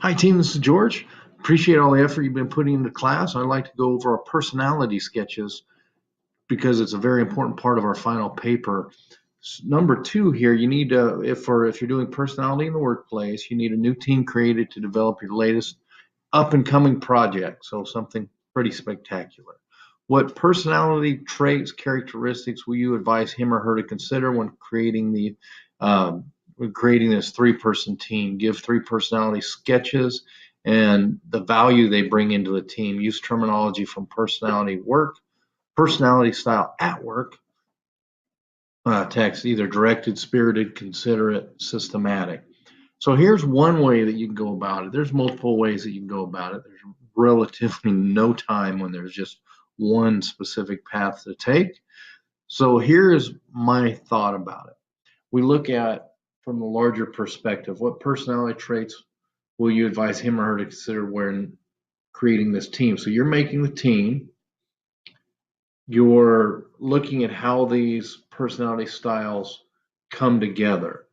Hi, team. This is George. Appreciate all the effort you've been putting into class. I'd like to go over our personality sketches because it's a very important part of our final paper. Number two here, you need to, if you're doing personality in the workplace, you need a new team created to develop your latest up and coming project. So something pretty spectacular. What personality traits, characteristics will you advise him or her to consider um, when creating this three-person team? Give three personality sketches and the value they bring into the team. Use terminology from personality style at work, text, either directed, spirited, considerate, systematic. So here's one way that you can go about it. There's multiple ways that you can go about it. There's relatively no time when there's just one specific path to take. So here's my thought about it. We look at from the larger perspective, what personality traits will you advise him or her to consider when creating this team? So you're making the team, you're looking at how these personality styles come together.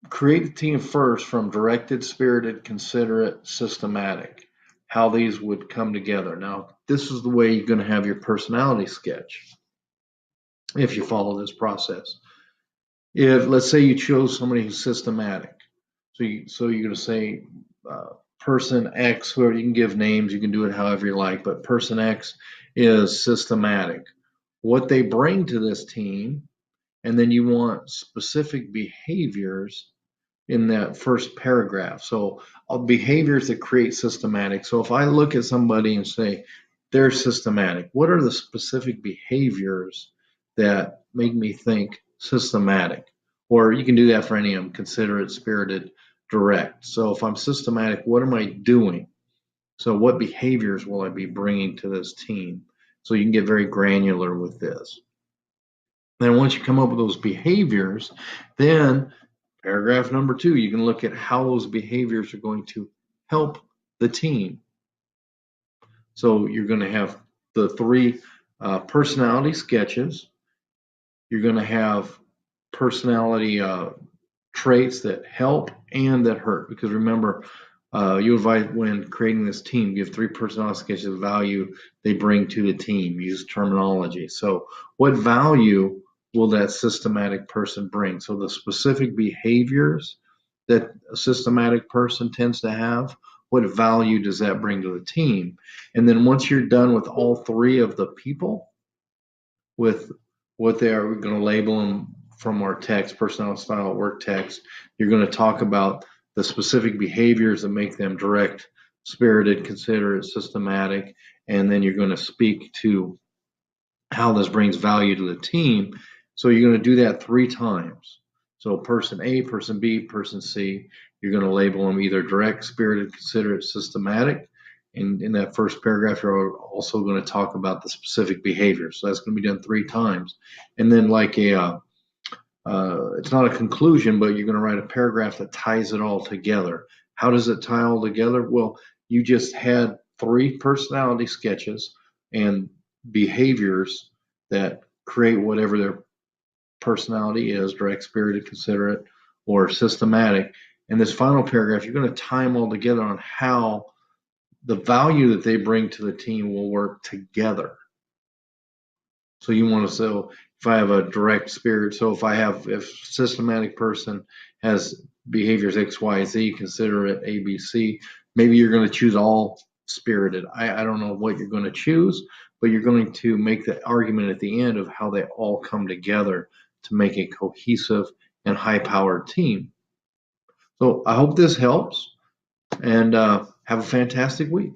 Create the team first from directed, spirited, considerate, systematic, how these would come together. Now, this is the way you're going to have your personality sketch if you follow this process. If, let's say, you chose somebody who's systematic, so you're going to say person X, whoever, you can give names, you can do it however you like, but person X is systematic. What they bring to this team, and then you want specific behaviors in that first paragraph. So behaviors that create systematic. So if I look at somebody and say they're systematic, what are the specific behaviors that make me think systematic? Or you can do that for any of them, considerate, spirited, direct. So if I'm systematic, what am I doing? So what behaviors will I be bringing to this team? So you can get very granular with this. Then once you come up with those behaviors, then paragraph number two, you can look at how those behaviors are going to help the team. So you're going to have the three personality sketches. You're going to have personality traits that help and that hurt. Because remember, you advise when creating this team, give three personality sketches of value they bring to the team. Use terminology. So what value will that systematic person bring? So the specific behaviors that a systematic person tends to have, what value does that bring to the team? And then once you're done with all three of the people, with what they are, we're going to label them from our text, personality style, work text. You're going to talk about the specific behaviors that make them direct, spirited, considerate, systematic, and then you're going to speak to how this brings value to the team. So you're going to do that three times. So person A, person B, person C, you're going to label them either direct, spirited, considerate, systematic. In that first paragraph, you're also going to talk about the specific behavior. So that's going to be done three times. And then like it's not a conclusion, but you're going to write a paragraph that ties it all together. How does it tie all together? Well, you just had three personality sketches and behaviors that create whatever their personality is, direct, spirited, considerate, or systematic. And this final paragraph, you're going to tie them all together on how the value that they bring to the team will work together. So you want to, so if I have a direct spirit, so if systematic person has behaviors X, Y, Z, consider it A, B, C, maybe you're going to choose all spirited. I don't know what you're going to choose, but you're going to make the argument at the end of how they all come together to make a cohesive and high powered team. So I hope this helps and have a fantastic week.